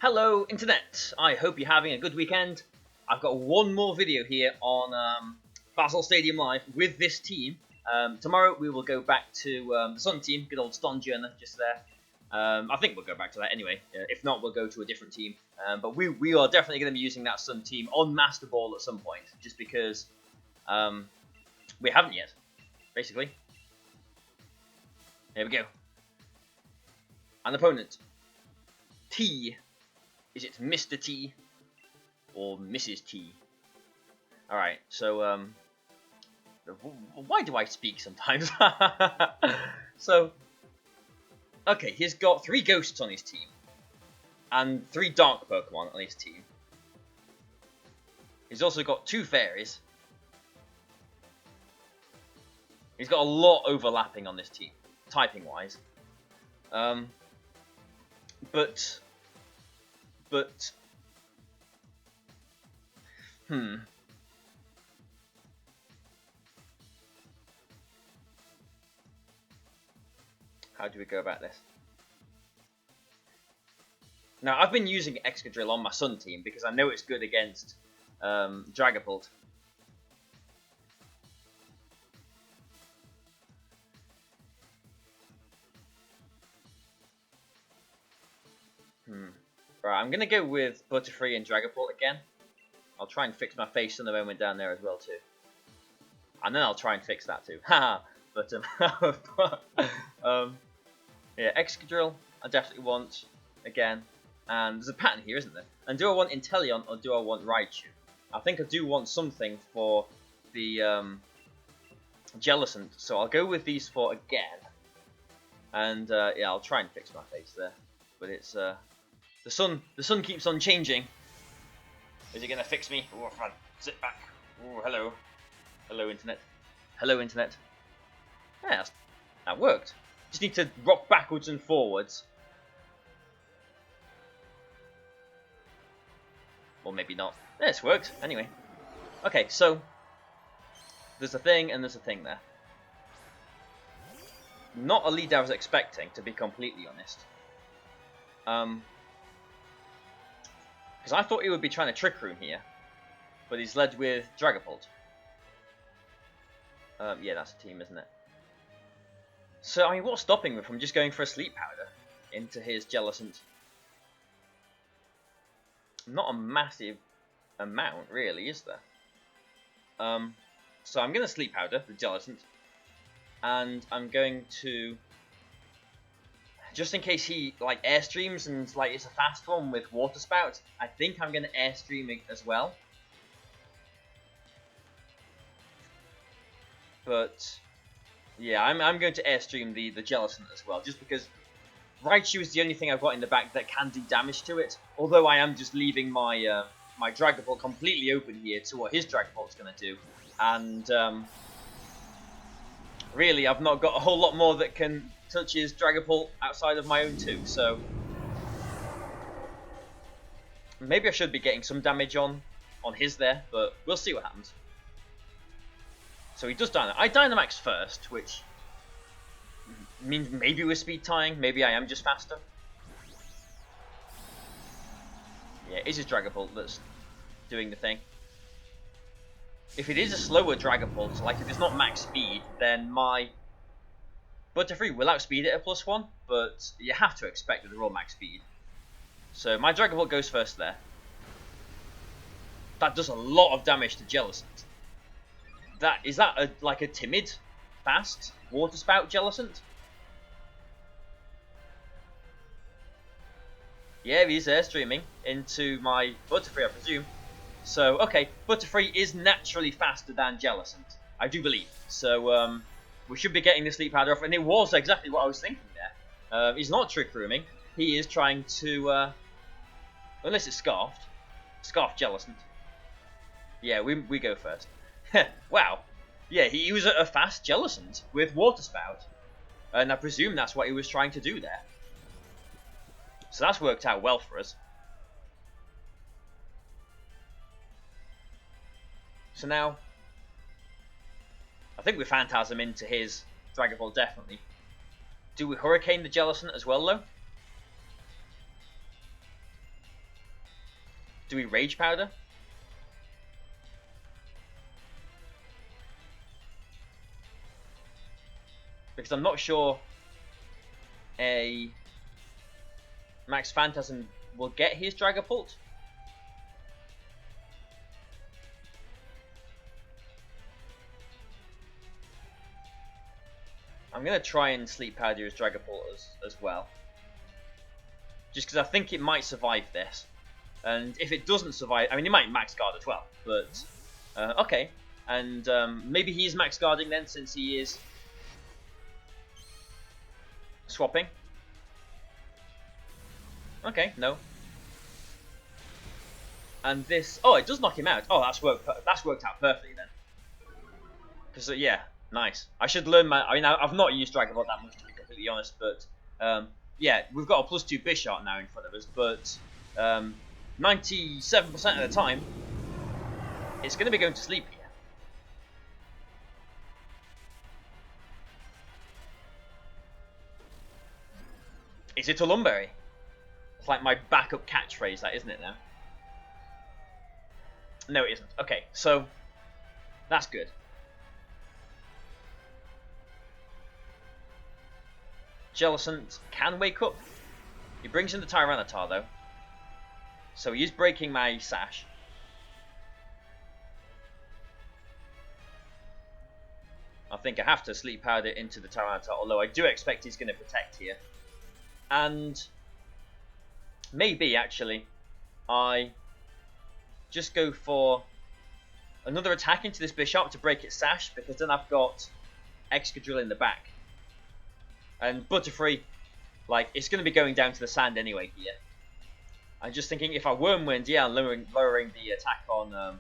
Hello Internet, I hope you're having a good weekend. I've got one more video here on Bazzle Stadium Live with this team. Tomorrow we will go back to the Sun team, good old Stonjourner just there. I think we'll go back to that anyway, if not we'll go to a different team. But we are definitely going to be using that Sun team on Master Ball at some point, just because we haven't yet, basically. Here we go. An opponent. T. Is it Mr. T or Mrs. T? Alright, so, why do I speak sometimes? So, okay, he's got 3 ghosts on his team, and 3 dark Pokemon on his team. He's also got 2 fairies. He's got a lot overlapping on this team, typing-wise. But, how do we go about this? Now, I've been using Excadrill on my Sun team because I know it's good against Dragapult. Right, I'm going to go with Butterfree and Dragapult again. I'll try and fix my face in the moment down there as well too. And then I'll try and fix that too. Haha. But yeah, Excadrill I definitely want again. And there's a pattern here, isn't there? And do I want Inteleon or do I want Raichu? I think I do want something for the Jellicent, so I'll go with these 4 again. And yeah, I'll try and fix my face there. But it's the sun keeps on changing. Is it gonna fix me? Oh, fun. Sit back. Oh, hello. Hello, Internet. Hello, Internet. Yeah, that worked. Just need to rock backwards and forwards. Or maybe not. Yeah, it's worked. Anyway. Okay, so there's a thing and there's a thing there. Not a lead I was expecting, to be completely honest. Because I thought he would be trying to Trick Room here, but he's led with Dragapult. Yeah, that's a team, isn't it? So, I mean, what's stopping me from just going for a Sleep Powder into his Jellicent? Not a massive amount, really, is there? So I'm going to Sleep Powder the Jellicent, and I'm going to, just in case he like Airstreams and like it's a fast one with Water Spout, I think I'm going to Airstream it as well. But yeah, I'm going to Airstream the Jellicent as well, just because Raichu is the only thing I've got in the back that can do damage to it. Although I am just leaving my my Dragapult completely open here to what his Dragapult's going to do, and really I've not got a whole lot more that can touch his Dragapult outside of my own too, so maybe I should be getting some damage on his there, but we'll see what happens. So he does Dynamax. I Dynamax first, which means maybe we're speed tying, maybe I am just faster. Yeah, it is his Dragapult that's doing the thing. If it is a slower Dragapult, like if it's not max speed, then my Butterfree will outspeed it at +1, but you have to expect that they're all max speed. So my Dragapult goes first there. That does a lot of damage to Jellicent. Is that like a timid, fast Water Spout Jellicent? Yeah, he's Airstreaming into my Butterfree, I presume. So, okay, Butterfree is naturally faster than Jellicent, I do believe. So, we should be getting the Sleep Powder off, and it was exactly what I was thinking there. He's not Trick Rooming. He is trying to, unless it's Scarfed. Scarfed Jellicent. Yeah, we go first. Wow. Yeah, he was a fast Jellicent with Water Spout. And I presume that's what he was trying to do there. So that's worked out well for us. So now, I think we Phantasm into his Dragapult, definitely. Do we Hurricane the Jellicent as well, though? Do we Rage Powder? Because I'm not sure a Max Phantasm will get his Dragapult. I'm going to try and Sleep Powder his Dragapult as well. Just because I think it might survive this. And if it doesn't survive, I mean, it might Max Guard as well. But, okay. And maybe he's Max Guarding then, since he is swapping. Okay, no. And this, oh, it does knock him out. Oh, that's worked out perfectly then. Because yeah, nice. I should learn my. I mean, I've not used Dragon Ball that much to be completely honest, but yeah, we've got a +2 Bisharp now in front of us, but 97% of the time, it's going to be going to sleep here. Is it a Lumberry? It's like my backup catchphrase, that isn't it now? No, it isn't. Okay, so that's good. Jellicent can wake up. He brings in the Tyranitar though, so he is breaking my Sash. I think I have to Sleep Powder into the Tyranitar, although I do expect he's going to protect here. And maybe, actually, I just go for another attack into this Bisharp to break its Sash, because then I've got Excadrill in the back. And Butterfree, like, it's going to be going down to the sand anyway here. I'm just thinking if I Wormwind, yeah, I'm lowering the attack on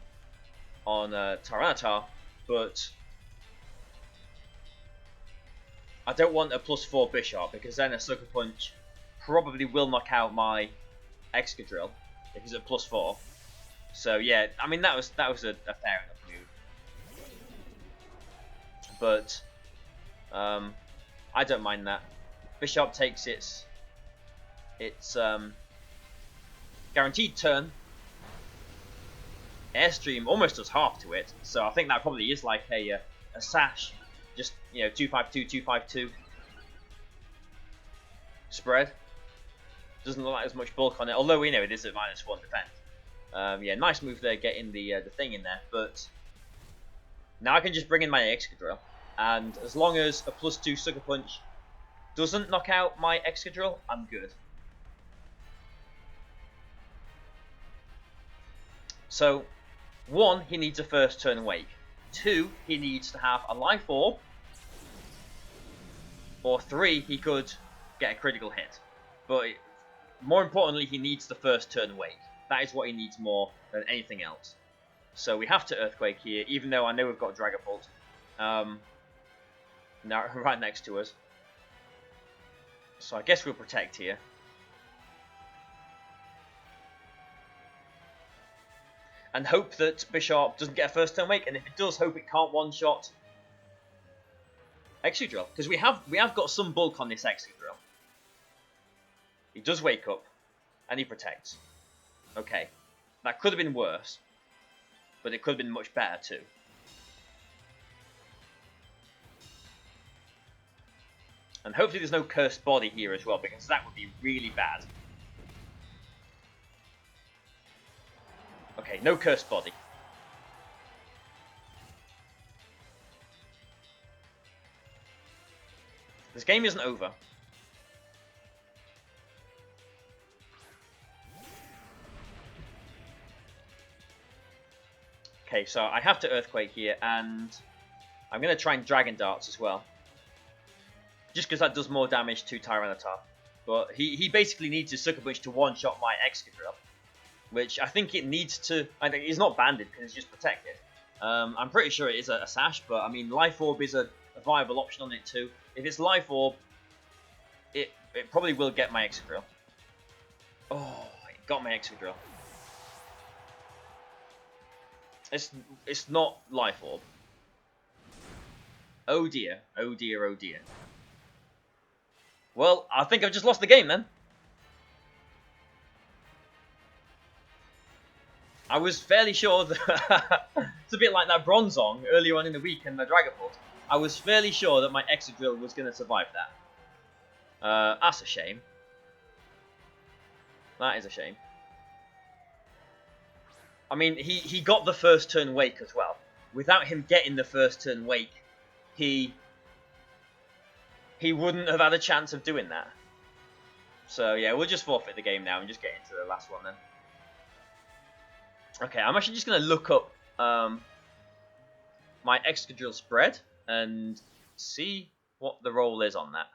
Tyranitar, but I don't want a +4 Bisharp, because then a Sucker Punch probably will knock out my Excadrill if he's at +4. So yeah, I mean that was a fair enough move. But I don't mind that. Bisharp takes its guaranteed turn. Airstream almost does half to it, so I think that probably is like a Sash, just 252, 252 spread. Doesn't look like as much bulk on it, although we know it is at -1 defense. Yeah, nice move there, getting the thing in there. But now I can just bring in my Excadrill, and as long as a +2 Sucker Punch doesn't knock out my Excadrill, I'm good. So, 1, he needs a first turn Wake. 2, he needs to have a Life Orb. Or 3, he could get a critical hit. But more importantly, he needs the first turn Wake. That is what he needs more than anything else. So we have to Earthquake here, even though I know we've got Dragapult now right next to us. So I guess we'll Protect here. And hope that Bisharp doesn't get a first turn Wake, and if it does, hope it can't one-shot Excadrill, because we have got some bulk on this Excadrill. He does wake up, and he protects. Okay, that could have been worse, but it could have been much better too. And hopefully there's no Cursed Body here as well, because that would be really bad. Okay, no Cursed Body. This game isn't over. Okay, so I have to Earthquake here, and I'm going to try and Dragon Darts as well. Just because that does more damage to Tyranitar. But he basically needs his Sucker Punch to one-shot my Excadrill, which I think it needs to. I think it's not banded because it's just protected. I'm pretty sure it is a Sash, but I mean Life Orb is a viable option on it too. If it's Life Orb, it probably will get my Excadrill. Oh, it got my Excadrill. It's not Life Orb. Oh dear, oh dear, oh dear. Well, I think I've just lost the game then. I was fairly sure that it's a bit like that Bronzong earlier on in the week in my Dragapult. I was fairly sure that my Excadrill was going to survive that. That's a shame. That is a shame. I mean, he got the first turn wake as well. Without him getting the first turn wake, he wouldn't have had a chance of doing that. So yeah, we'll just forfeit the game now and just get into the last one then. Okay, I'm actually just going to look up my Excadrill spread and see what the roll is on that.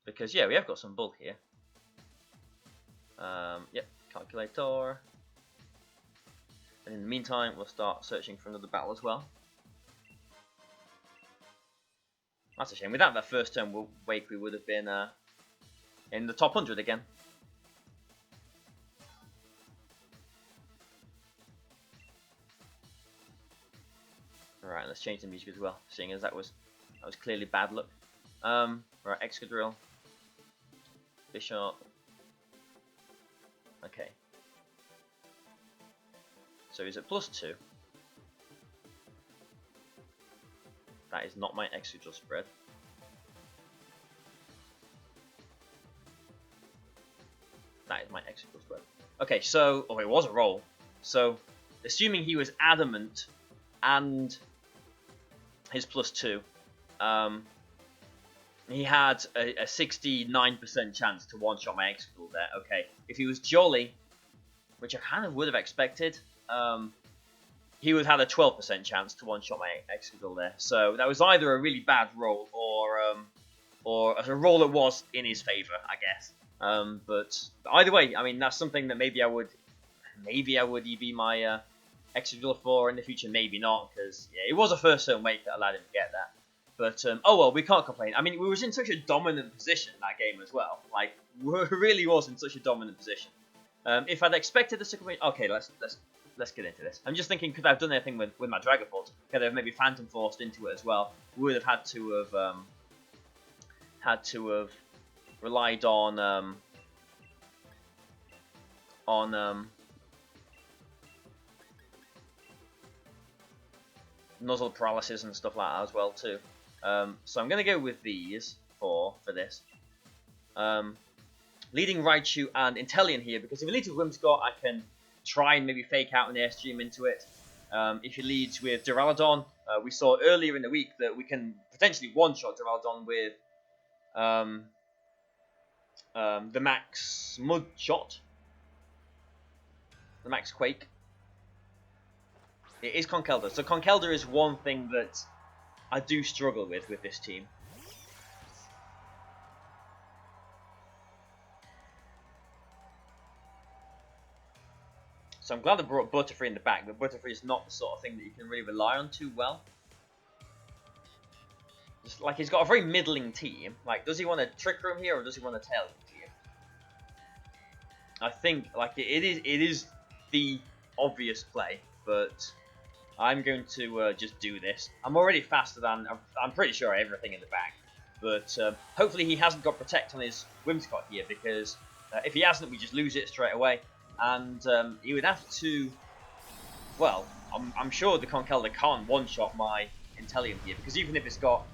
Because yeah, we have got some bulk here. Yep, calculator. And in the meantime, we'll start searching for another battle as well. That's a shame. Without that first turn wake, we would have been in the top 100 again. Alright, let's change the music as well, seeing as that was clearly bad luck. Right, Excadrill. Bishop. Okay. So he's at +2. That is not my Excadrill spread. That is my Excadrill spread. Okay, so it was a roll. So assuming he was adamant and his +2, he had a 69% chance to one-shot my Excadrill there. Okay, if he was Jolly, which I kind of would have expected, he would have had a 12% chance to one-shot my Excadrill there. So that was either a really bad roll or a roll that was in his favour, I guess. But either way, I mean, that's something that maybe I would EV my Excadrill for in the future, maybe not, because yeah, it was a first turn wake that allowed him to get that. But oh well, we can't complain. I mean, we was in such a dominant position that game as well. Like, we really was in such a dominant position. If I'd expected this to come in, okay, let's get into this. I'm just thinking, could I have done anything with my Dragapult? Could I have maybe Phantom Forced into it as well? We would have had to have relied on Nuzzle Paralysis and stuff like that as well too. So I'm going to go with these for this. Leading Raichu and Inteleon here, because if he leads with Whimsicott, I can try and maybe fake out an Airstream into it. If he leads with Duraludon, we saw earlier in the week that we can potentially one-shot Duraludon with the Max Mud Shot. The Max Quake. It is Conkeldurr. So Conkeldurr is one thing that I do struggle with this team. So I'm glad I brought Butterfree in the back, but Butterfree is not the sort of thing that you can really rely on too well. Just like, he's got a very middling team. Like, does he want a Trick Room here, or does he want a Tailwind here? I think like it is the obvious play, but I'm going to just do this. I'm already faster than, I'm pretty sure, everything in the back. But hopefully he hasn't got Protect on his Whimsicott here, because if he hasn't, we just lose it straight away. And he would have to, well, I'm sure the Conkeldurr can't one-shot my Inteleon here, because even if it's got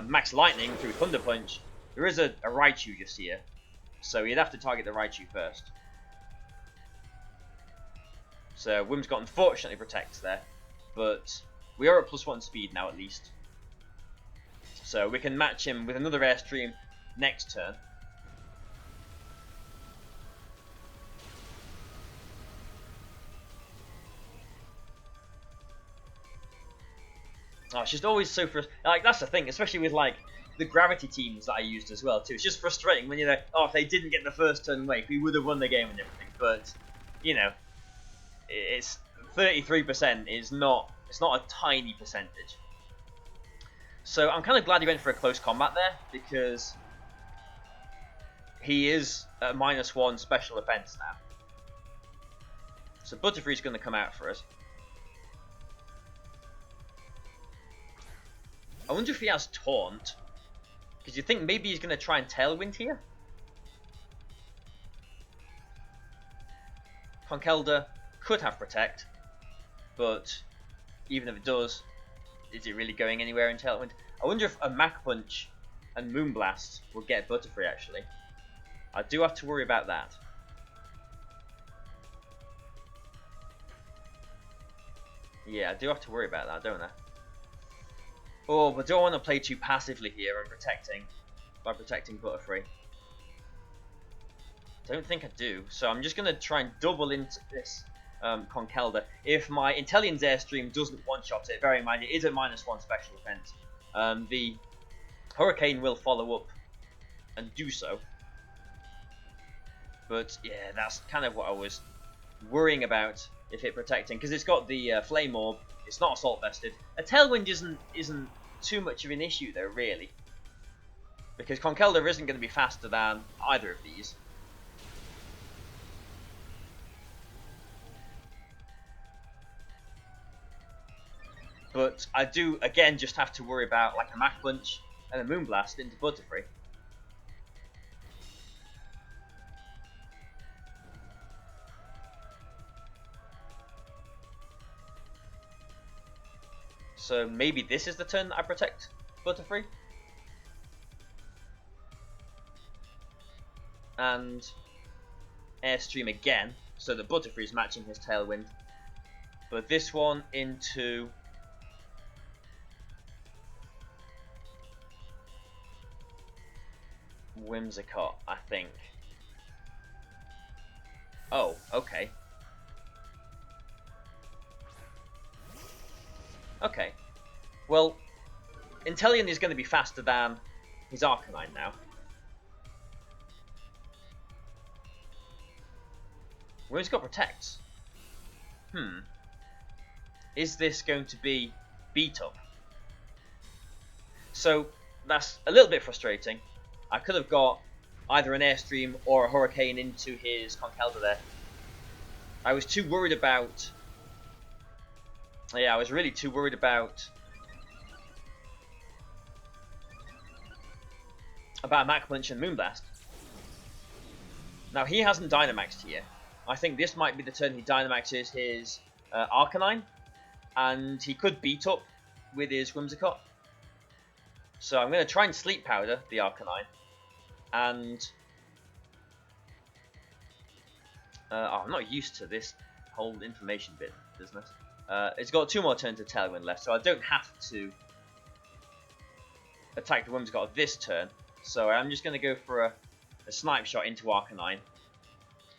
Max Lightning through Thunder Punch, there is a Raichu just here. So he'd have to target the Raichu first. So Whimsicott unfortunately protects there, but we are at +1 speed now at least. So we can match him with another Airstream next turn. Oh, it's just always so frustrating. Like, that's the thing, especially with like the gravity teams that I used as well too. It's just frustrating when you're like, oh, if they didn't get the first turn wake, we would have won the game and everything. But you know, it's 33% is not. It's not a tiny percentage. So I'm kind of glad he went for a close combat there, because he is at -1 special defense now. So Butterfree's going to come out for us. I wonder if he has Taunt, because you think maybe he's going to try and Tailwind here? Conkelda could have Protect, but even if it does, is it really going anywhere in Tailwind? I wonder if a Mach Punch and Moonblast will get Butterfree actually. I do have to worry about that. Yeah, I do have to worry about that, don't I? Oh, but do I want to play too passively here and by protecting Butterfree? Don't think I do. So I'm just going to try and double into this Conkelda. If my Inteleon's Airstream doesn't one-shot it, bear in mind it is a -1 special defense, the Hurricane will follow up and do so. But yeah, that's kind of what I was worrying about if it protecting, because it's got the Flame Orb. It's not Assault Vested. A Tailwind isn't too much of an issue though, really, because Conkelda isn't going to be faster than either of these. But I do again just have to worry about like a Mach Punch and a Moonblast into Butterfree. So maybe this is the turn that I protect Butterfree. And Airstream again, so that Butterfree is matching his Tailwind. But this one into Whimsicott, I think. Oh, okay. Okay. Well, Inteleon is going to be faster than his Arcanine now. Whimsicott protects. Is this going to be beat up? So that's a little bit frustrating. I could have got either an Airstream or a Hurricane into his Conkelda there. I was too worried about... Yeah, I was really too worried about Mach Punch and Moonblast. Now, he hasn't Dynamaxed here. I think this might be the turn he Dynamaxes his Arcanine, and he could beat up with his Whimsicott. So I'm going to try and Sleep Powder the Arcanine, and I'm not used to this whole information bit business. It's got 2 more turns of Tailwind left, so I don't have to attack the Whimsicott this turn. So I'm just going to go for a Snipe Shot into Arcanine,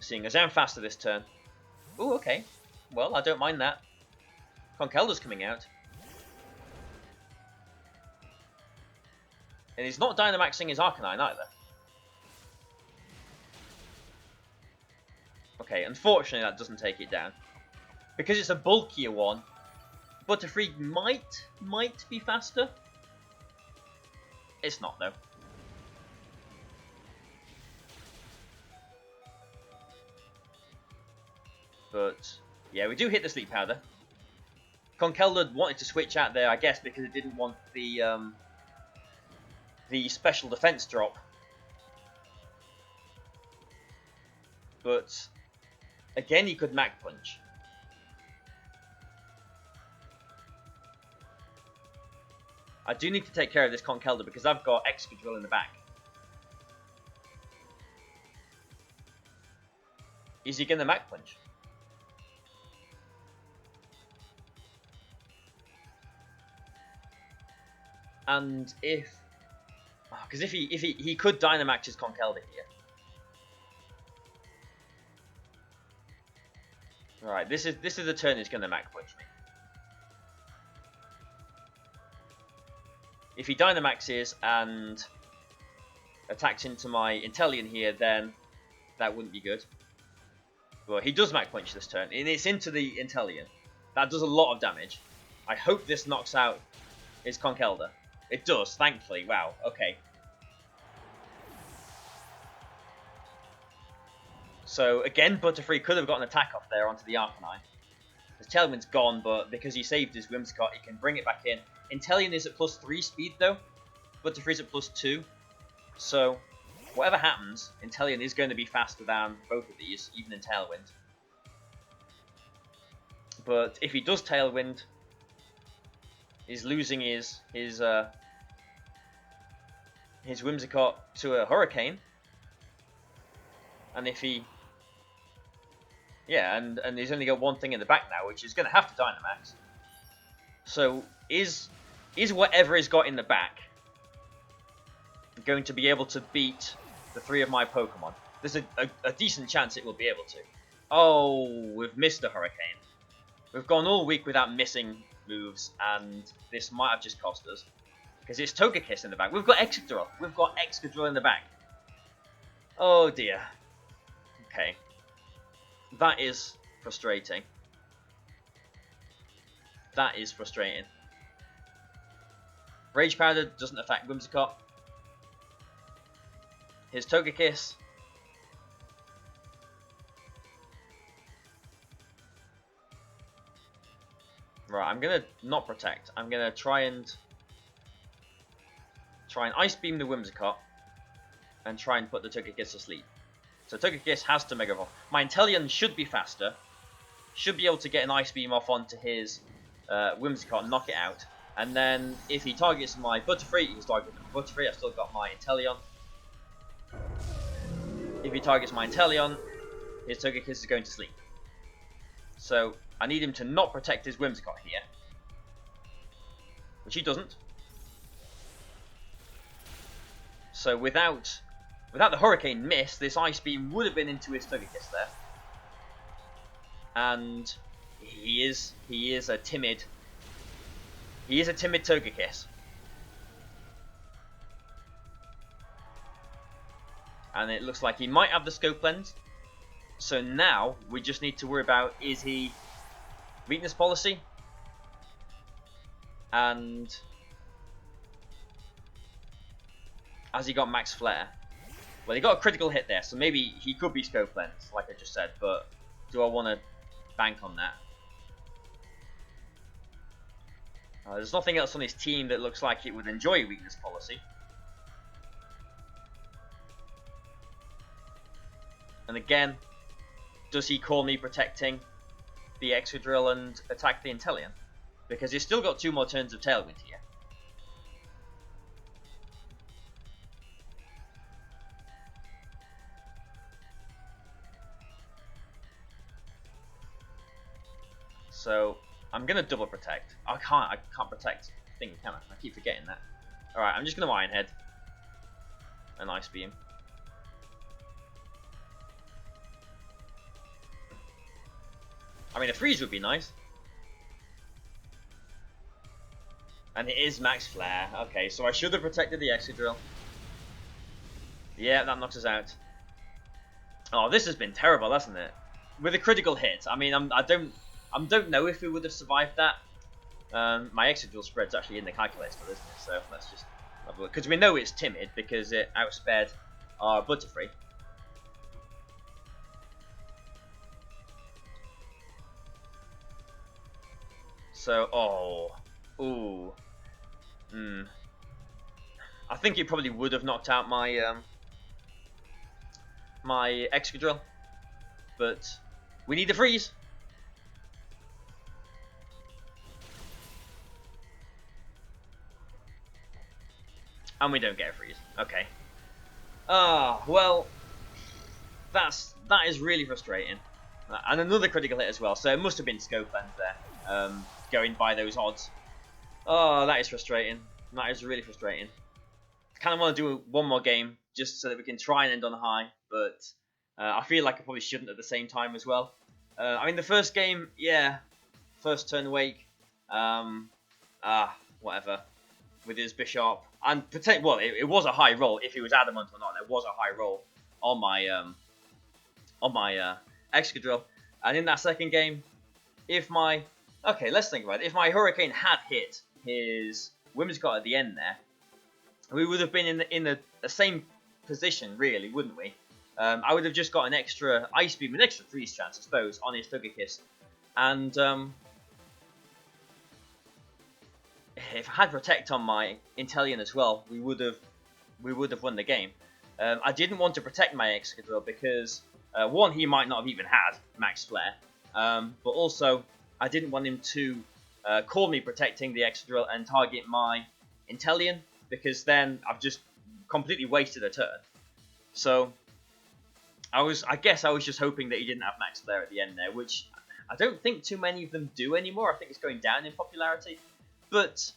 seeing as I'm faster this turn. Ooh, okay. Well, I don't mind that. Conkelda's coming out. And he's not Dynamaxing his Arcanine either. Okay, unfortunately that doesn't take it down. Because it's a bulkier one, Butterfree might be faster. It's not though. But yeah, we do hit the Sleep Powder. Conkelda wanted to switch out there, I guess, because it didn't want the special defense drop. But again, he could Mach Punch. I do need to take care of this Conkelda because I've got Excadrill in the back. Is he going to Mach Punch? And if... Because if he could Dynamax his Conkelda here. Alright, this is the turn he's going to Mach Punch me. If he Dynamaxes and attacks into my Inteleon here, then that wouldn't be good. But he does Mach Punch this turn, and it's into the Inteleon. That does a lot of damage. I hope this knocks out his Conkelda. It does, thankfully. Wow, okay. So, again, Butterfree could have got an attack off there onto the Arcanine. His Tailwind's gone, but because he saved his Whimsicott, he can bring it back in. Inteleon is at +3 speed, though. Butterfree's at +2. So, whatever happens, Inteleon is going to be faster than both of these, even in Tailwind. But if he does Tailwind, he's losing his Whimsicott to a Hurricane. And if he... Yeah, and he's only got one thing in the back now, which is going to have to Dynamax. So, is whatever he's got in the back going to be able to beat the 3 of my Pokemon? There's a decent chance it will be able to. Oh, we've missed a Hurricane. We've gone all week without missing moves, and this might have just cost us. Because it's Togekiss in the back. We've got Excadrill. We've got Excadrill in the back. Oh dear. Okay. That is frustrating. That is frustrating. Rage Powder doesn't affect Whimsicott. Here's Togekiss. Right, I'm gonna not protect. I'm gonna try and Ice Beam the Whimsicott and try and put the Togekiss to sleep. So Togekiss has to Mega Evolve. My Inteleon should be faster. Should be able to get an Ice Beam off onto his Whimsicott and knock it out. And then if he targets my Butterfree, he's targeting Butterfree. I've still got my Inteleon. If he targets my Inteleon, his Togekiss is going to sleep. So I need him to not protect his Whimsicott here, which he doesn't. So without the Hurricane miss, this Ice Beam would have been into his Togekiss there. And he is a timid Togekiss. And it looks like he might have the Scope Lens. So now we just need to worry about, is he Weakness Policy? And has he got Max Flare? Well, he got a critical hit there, so maybe he could be Scope Lens, like I just said, but do I want to bank on that? There's nothing else on his team that looks like it would enjoy Weakness Policy. And again, does he call me protecting the Excadrill and attack the Inteleon? Because he's still got 2 more turns of Tailwind here. So I'm gonna double protect. I can't protect thing, can I? I keep forgetting that. Alright, I'm just gonna Iron Head and Ice Beam. I mean, a freeze would be nice. And it is Max Flare. Okay, so I should have protected the Excadrill. Yeah, that knocks us out. Oh, this has been terrible, hasn't it? With a critical hit. I mean, I don't know if we would have survived that. My Excadrill spread's actually in the calculator, isn't it? So let's just have a look. Because we know it's timid because it outspared our Butterfree. So, I think it probably would have knocked out my my Excadrill, but we need a freeze. And we don't get a freeze. Okay. Well, that is really frustrating. And another critical hit as well. So it must have been Scope Lens there. Going by those odds. Oh, that is frustrating. That is really frustrating. I kind of want to do one more game just so that we can try and end on a high, but I feel like I probably shouldn't at the same time as well. I mean, the first game, yeah, first turn wake, whatever, with his Bishop, and well, it was a high roll if he was adamant or not. There was a high roll on my Excadrill, and in that second game, if my let's think about it. If my Hurricane had hit his Whimsicott at the end there, we would have been in the same position, really, wouldn't we? I would have just got an extra Ice Beam, an extra freeze chance, I suppose, on his Togekiss. And if I had Protect on my Inteleon as well, we would have won the game. I didn't want to protect my Excadrill because one, he might not have even had Max Flare, but also I didn't want him to call me protecting the Excadrill and target my Inteleon, because then I've just completely wasted a turn. So I guess I was just hoping that he didn't have Max Flare at the end there, which I don't think too many of them do anymore. I think it's going down in popularity. But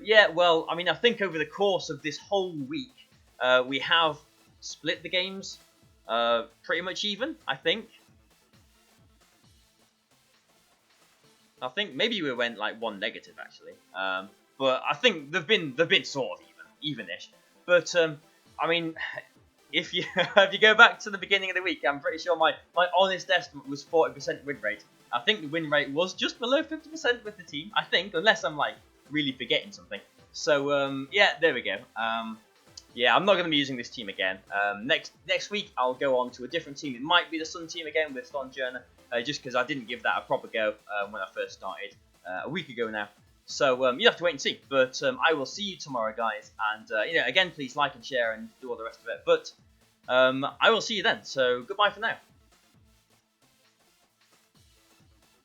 yeah, well, I mean, I think over the course of this whole week, we have split the games pretty much even, I think. I think maybe we went like one negative actually, but I think they've been sort of evenish. But I mean, if you if you go back to the beginning of the week, I'm pretty sure my honest estimate was 40% win rate. I think the win rate was just below 50% with the team. I think, unless I'm like really forgetting something. So yeah, there we go. Yeah, I'm not going to be using this team again. Next week, I'll go on to a different team. It might be the Sun team again with Stonjourner, just because I didn't give that a proper go when I first started a week ago now. So you have to wait and see. But I will see you tomorrow, guys. And you know, again, please like and share and do all the rest of it. But I will see you then. So goodbye for now.